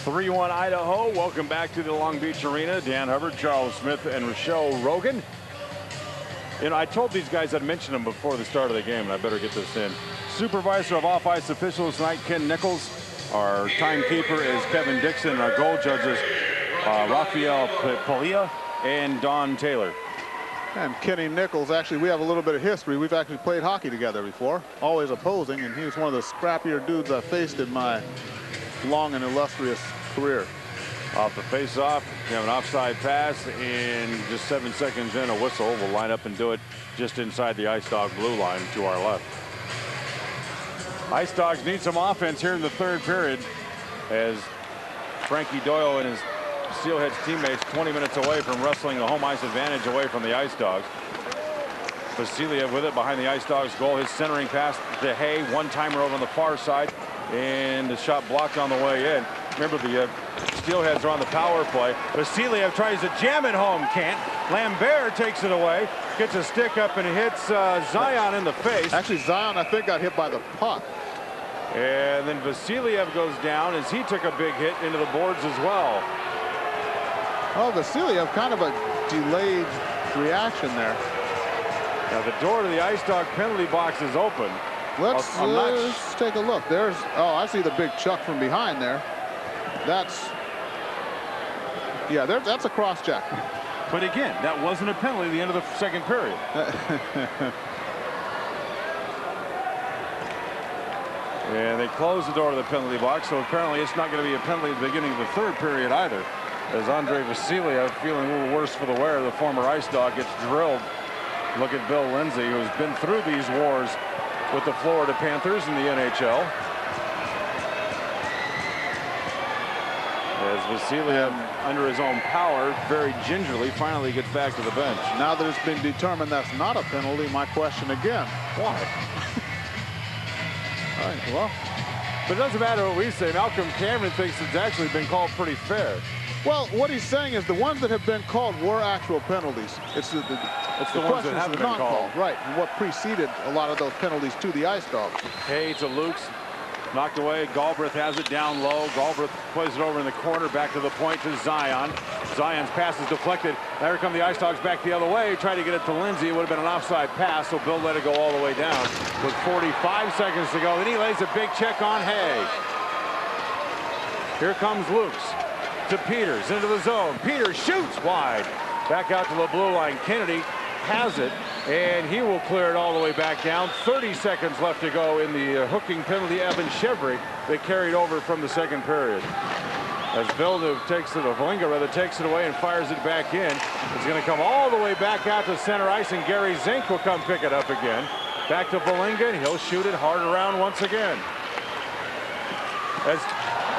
3-1 Idaho. Welcome back to the Long Beach Arena. Dan Hubbard, Charles Smith, and Rochelle Rogan. You know, I told these guys I'd mention them before the start of the game, and I better get this in. Supervisor of off-ice officials tonight, Ken Nichols. Our timekeeper is Kevin Dixon. Our goal judges, Rafael Palia and Don Taylor. And Kenny Nichols, actually, we have a little bit of history. We've actually played hockey together before, always opposing, and he was one of the scrappier dudes I faced in my long and illustrious career. Off the face-off, you have an offside pass, and just 7 seconds in, a whistle will line up and do it just inside the Ice Dog blue line to our left. Ice Dogs need some offense here in the third period as Frankie Doyle and his Steelheads teammates 20 minutes away from wrestling the home ice advantage away from the Ice Dogs. Vasiliev with it behind the Ice Dogs goal. His centering pass to Hay, one-timer over on the far side, and the shot blocked on the way in. Remember, the Steelheads are on the power play. Vasiliev tries to jam it home, can't. Lambert takes it away, gets a stick up and hits Zion in the face. Actually, Zion, I think, got hit by the puck. And then Vasiliev goes down as he took a big hit into the boards as well. Oh, Vasiliev, kind of a delayed reaction there. Now the door to the Ice Dog penalty box is open. Let's take a look. There's, oh, I see the big chuck from behind there. That's, yeah, that's a cross check. But again, that wasn't a penalty at the end of the second period. And they closed the door to the penalty box, so apparently it's not going to be a penalty at the beginning of the third period either. As Andrei Vasiliev, feeling a little worse for the wear, the former Ice Dog, gets drilled. Look at Bill Lindsay, who's been through these wars with the Florida Panthers in the NHL. As Vasiliev, under his own power, very gingerly finally gets back to the bench. Now that it's been determined that's not a penalty, my question again. Why? All right, well. But it doesn't matter what we say. Malcolm Cameron thinks it's actually been called pretty fair. Well, what he's saying is the ones that have been called were actual penalties. It's the ones that haven't been called. Right, and what preceded a lot of those penalties to the Ice Dogs. Hay to Lukes, knocked away. Galbraith has it down low. Galbraith plays it over in the corner, back to the point to Zion. Zion's pass is deflected. There come the Ice Dogs back the other way. Tried to get it to Lindsay. It would have been an offside pass, so Bill let it go all the way down with 45 seconds to go. Then he lays a big check on Hay. Here comes Lukes. To Peters, into the zone. Peters shoots wide. Back out to the blue line. Kennedy has it, and he will clear it all the way back down. 30 seconds left to go in the hooking penalty. Evan Chevry that carried over from the second period. As Villeneuve takes it, or Valinga rather, takes it away and fires it back in. It's going to come all the way back out to center ice, and Gary Zink will come pick it up again. Back to Valinga, and he'll shoot it hard around once again.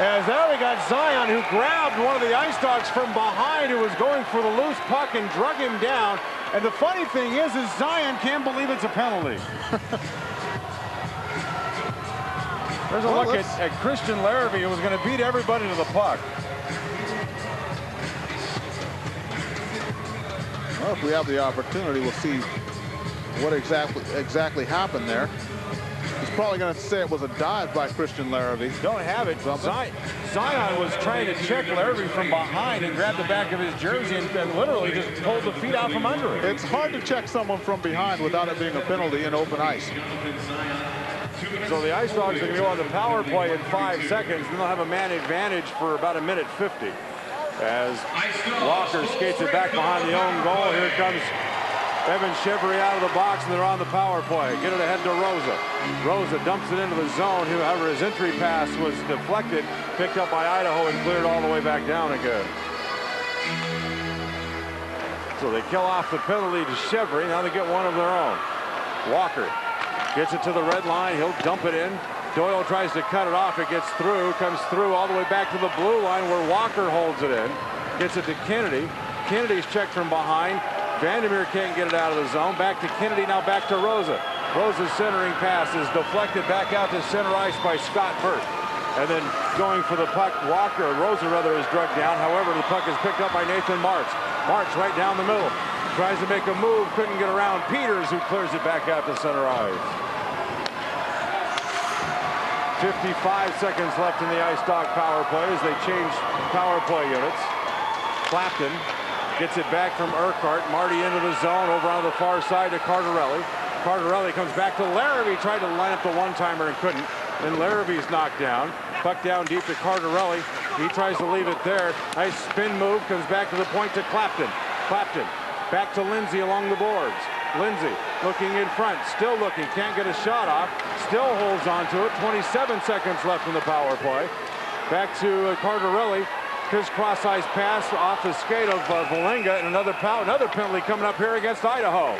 As there we got Zion, who grabbed one of the Ice Dogs from behind, who was going for the loose puck and drug him down. And the funny thing is Zion can't believe it's a penalty. There's a look at Christian Larrabee, who was going to beat everybody to the puck. Well, if we have the opportunity, we'll see what exactly happened there. He's probably going to say it was a dive by Christian Larrabee. Don't have it. Zion was trying to check Larrabee from behind and grab the back of his jersey and literally just pulled the feet out from under it. It's hard to check someone from behind without it being a penalty in open ice. So the Ice Dogs are going to go on the power play in 5 seconds, and they'll have a man advantage for about 1:50. As Walker skates it back behind the own goal. Here comes Evan Chevry out of the box, and they're on the power play. Get it ahead to Rosa. Rosa dumps it into the zone. However, his entry pass was deflected, picked up by Idaho, and cleared all the way back down again. So they kill off the penalty to Chevry. Now they get one of their own. Walker gets it to the red line. He'll dump it in. Doyle tries to cut it off. It gets through, comes through all the way back to the blue line where Walker holds it in. Gets it to Kennedy. Kennedy's checked from behind. Vandermeer can't get it out of the zone. Back to Kennedy, now back to Rosa. Rosa's centering pass is deflected back out to center ice by Scott Burt. And then going for the puck, Rosa rather, is drugged down. However, the puck is picked up by Nathan Marks. Marks right down the middle. Tries to make a move, couldn't get around Peters, who clears it back out to center ice. 55 seconds left in the Ice Dog power play as they change power play units. Clapton gets it back from Urquhart. Marty into the zone over on the far side to Cardarelli. Cardarelli comes back to Larrabee, tried to line up the one-timer and couldn't. Then Larrabee's knocked down. Puck down deep to Cardarelli. He tries to leave it there. Nice spin move, comes back to the point to Clapton. Clapton back to Lindsay along the boards. Lindsay looking in front, still looking, can't get a shot off, still holds on to it. 27 seconds left in the power play. Back to Cardarelli. His cross-ice pass off the skate of Valenga, and another penalty coming up here against Idaho.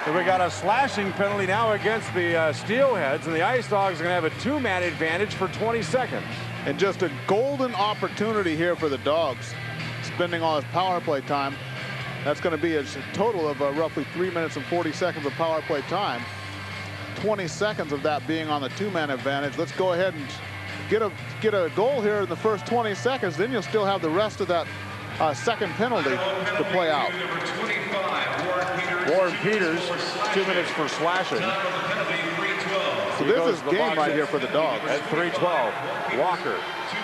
So we got a slashing penalty now against the Steelheads, and the Ice Dogs are going to have a two-man advantage for 20 seconds. And just a golden opportunity here for the Dogs, spending all his power play time. That's going to be a total of roughly 3 minutes and 40 seconds of power play time. 20 seconds of that being on the two-man advantage. Let's go ahead and get a goal here in the first 20 seconds. Then you'll still have the rest of that second penalty to play out. Warren Peters, 2 minutes for slashing. So this is game right here for the Dogs. At 3:12, Walker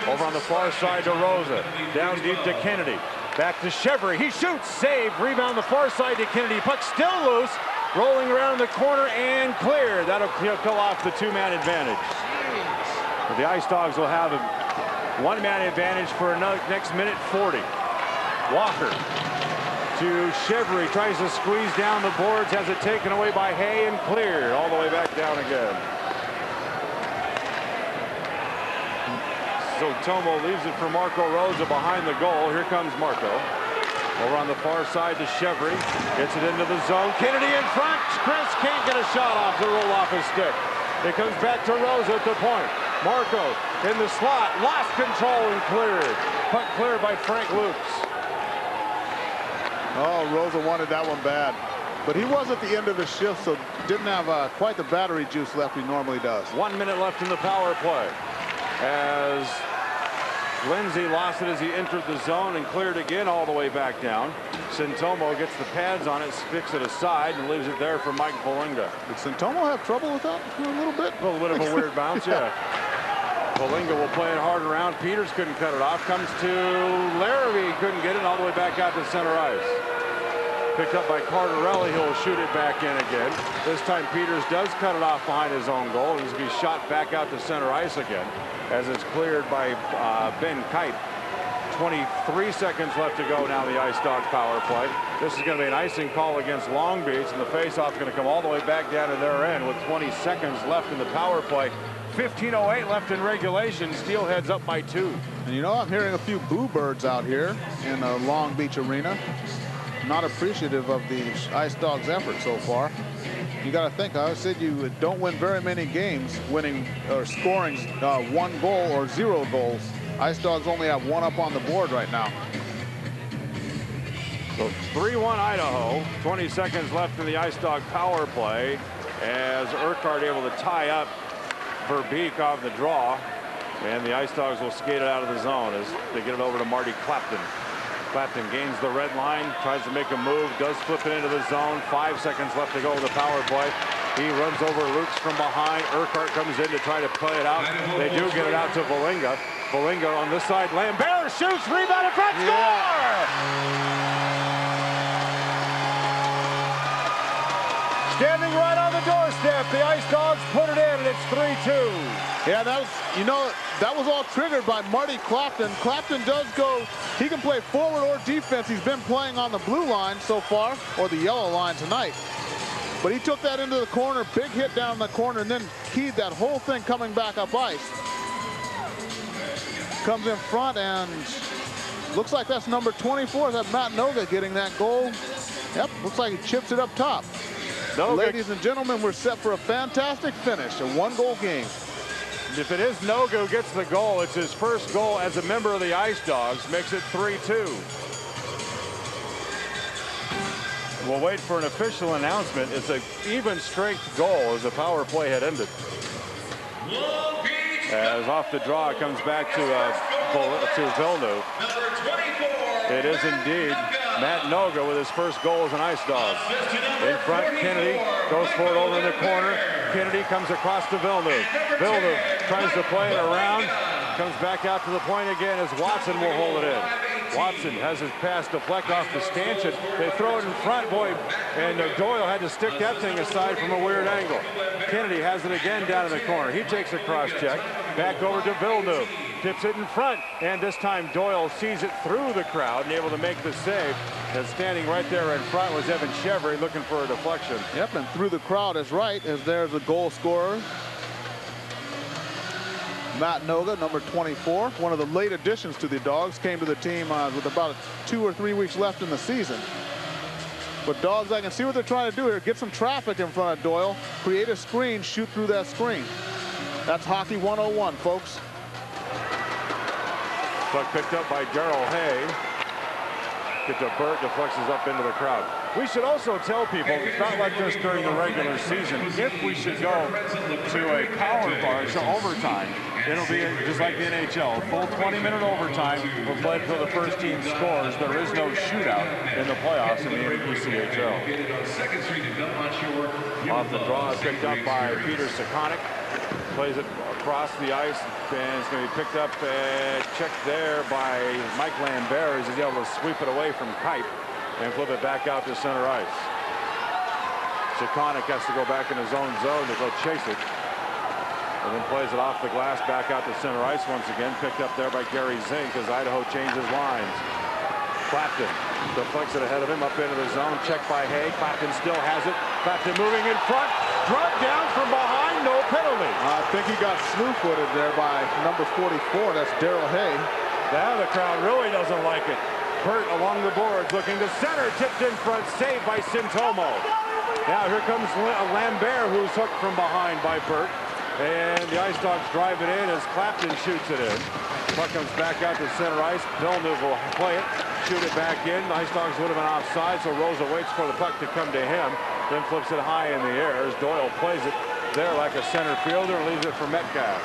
over on the far side to Rosa. Down deep to Kennedy. Back to Chevry. He shoots, save, rebound the far side to Kennedy. Puck still loose, rolling around the corner and clear. That'll kill off the two-man advantage. But the Ice Dogs will have a one-man advantage for another next minute 40. Walker to Chevry, tries to squeeze down the boards, has it taken away by Hay and cleared all the way back down again. So Tomo leaves it for Marco Rosa behind the goal. Here comes Marco. Over on the far side to Chevry. Gets it into the zone. Kennedy in front. Chris can't get a shot off to roll off his stick. It comes back to Rosa at the point. Marco in the slot. Lost control and cleared. Puck cleared by Frank Lukes. Oh, Rosa wanted that one bad. But he was at the end of the shift, so didn't have quite the battery juice left he normally does. 1 minute left in the power play. As Lindsay lost it as he entered the zone and cleared again all the way back down. Sintomo gets the pads on it, sticks it aside, and leaves it there for Mike Valenga. Did Sintomo have trouble with that a little bit? A little bit of a weird bounce, yeah. Valenga will play it hard around. Peters couldn't cut it off. Comes to Larrabee, couldn't get it all the way back out to center ice. Picked up by Cardarelli. He'll shoot it back in again. This time Peters does cut it off behind his own goal. He's going to be shot back out to center ice again as it's cleared by Ben Kite. 23 seconds left to go now in the Ice Dog power play. This is going to be an icing call against Long Beach, and the faceoff is going to come all the way back down to their end with 20 seconds left in the power play. 15:08 left in regulation. Steelheads up by 2. And you know, I'm hearing a few boo birds out here in the Long Beach arena. Not appreciative of the Ice Dogs' effort so far. You got to think, I said you don't win very many games winning or scoring 1 goal or 0 goals. Ice Dogs only have 1 up on the board right now. So 3-1 Idaho. 20 seconds left in the Ice Dog power play as Urquhart able to tie up Verbeek off the draw, and the Ice Dogs will skate it out of the zone as they get it over to Marty Clapton. Clapton gains the red line, tries to make a move, does flip it into the zone. 5 seconds left to go in the power play. He runs over Lukes from behind. Urquhart comes in to try to play it out. They do get it out to Valenga. Valenga on this side. Lambert shoots, rebound in front, score! Standing right on the doorstep, the Ice Dogs put it in, and it's 3-2. Yeah, that was, you know, that was all triggered by Marty Clapton. Clapton does go, he can play forward or defense. He's been playing on the blue line so far, or the yellow line tonight. But he took that into the corner, big hit down the corner, and then keyed that whole thing coming back up ice. Comes in front, and looks like that's number 24. Is that Matt Noga getting that goal? Yep, looks like he chips it up top. Noga. Ladies and gentlemen, we're set for a fantastic finish, a 1-goal game. If it is Noga who gets the goal, it's his first goal as a member of the Ice Dogs, makes it 3-2. We'll wait for an official announcement. It's an even strength goal as the power play had ended. As off the draw, it comes back to Villeneuve. It is indeed Matt Noga with his first goal as an Ice Dog. In front, Kennedy goes for it over in the corner. Kennedy comes across to Villeneuve. Villeneuve tries to play it around. Comes back out to the point again as Watson will hold it in. Watson has his pass deflect off the stanchion. They throw it in front, boy, and Doyle had to stick that thing aside from a weird angle. Kennedy has it again down in the corner. He takes a cross check. Back over to Villeneuve. Tips it in front, and this time Doyle sees it through the crowd and able to make the save. And standing right there in front was Evan Chevry looking for a deflection. Yep, and through the crowd is right as there's a goal scorer. Matt Noga, number 24, one of the late additions to the Dogs, came to the team with about 2 or 3 weeks left in the season. But Dogs, I can see what they're trying to do here. Get some traffic in front of Doyle, create a screen, shoot through that screen. That's Hockey 101, folks. Puck picked up by Darrell Hay. Gets a Burt, deflects up into the crowd. We should also tell people, it's not like this during the regular season. If we should go to a power bar, to overtime, it'll be just like the NHL. Full 20-minute overtime will play until the first team scores. There is no shootout in the playoffs in the ECHL. Off the draw, picked up by Peter Sekonic. Plays it across the ice, and it's going to be picked up, checked there by Mike Lambert. He's able to sweep it away from Kipe and flip it back out to center ice. Sekonic has to go back in his own zone to go chase it. And then plays it off the glass back out to center ice once again. Picked up there by Gary Zink as Idaho changes lines. Clapton deflects it ahead of him up into the zone. Checked by Hay. Clapton still has it. Clapton moving in front. Drugged down from behind. No penalty. I think he got slew-footed there by number 44. That's Darrell Hay. Now the crowd really doesn't like it. Burt along the boards looking to center. Tipped in front. Saved by Sintomo. Now here comes Lambert, who's hooked from behind by Burt. And the Ice Dogs drive it in as Clapton shoots it in. Puck comes back out to center ice. Villeneuve will play it, shoot it back in. The Ice Dogs would have been offside, so Rosa waits for the puck to come to him, then flips it high in the air as Doyle plays it there like a center fielder and leaves it for Metcalf.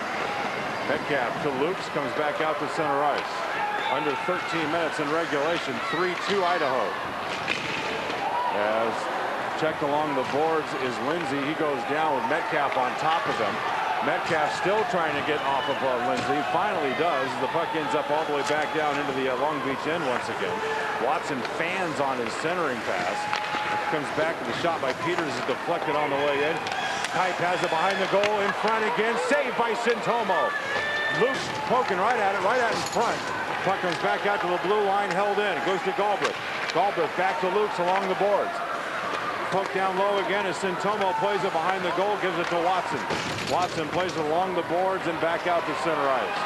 Metcalf to Lukes, comes back out to center ice. Under 13 minutes in regulation, 3-2 Idaho. As checked along the boards is Lindsay. He goes down with Metcalf on top of him. Metcalf still trying to get off of Lindsay. Finally does. The puck ends up all the way back down into the Long Beach end once again. Watson fans on his centering pass. Comes back to the shot by Peters. Is deflected on the way in. Kipe has it behind the goal. In front again. Saved by Sintomo. Luke's poking right at it. Right out in front. Puck comes back out to the blue line. Held in. It goes to Galbraith. Galbraith back to Lukes along the boards. Puck down low again as Sintomo plays it behind the goal, gives it to Watson. Watson plays it along the boards and back out to center ice.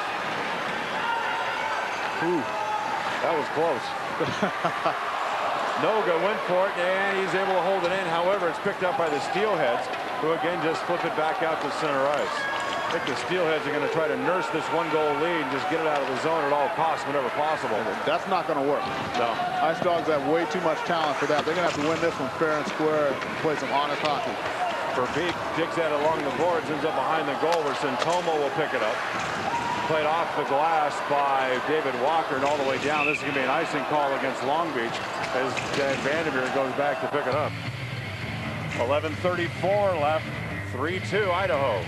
Ooh, that was close. Noga went for it, and he's able to hold it in. However, it's picked up by the Steelheads, who again just flip it back out to center ice. I think the Steelheads are going to try to nurse this one-goal lead and just get it out of the zone at all costs whenever possible. That's not going to work. No. Ice Dogs have way too much talent for that. They're going to have to win this one fair and square and play some honest hockey. Verbeek digs that along the boards, ends up behind the goal where Sintomo will pick it up. Played off the glass by David Walker and all the way down. This is going to be an icing call against Long Beach as Dan Vandermeer goes back to pick it up. 11:34 left. 3-2 Idaho.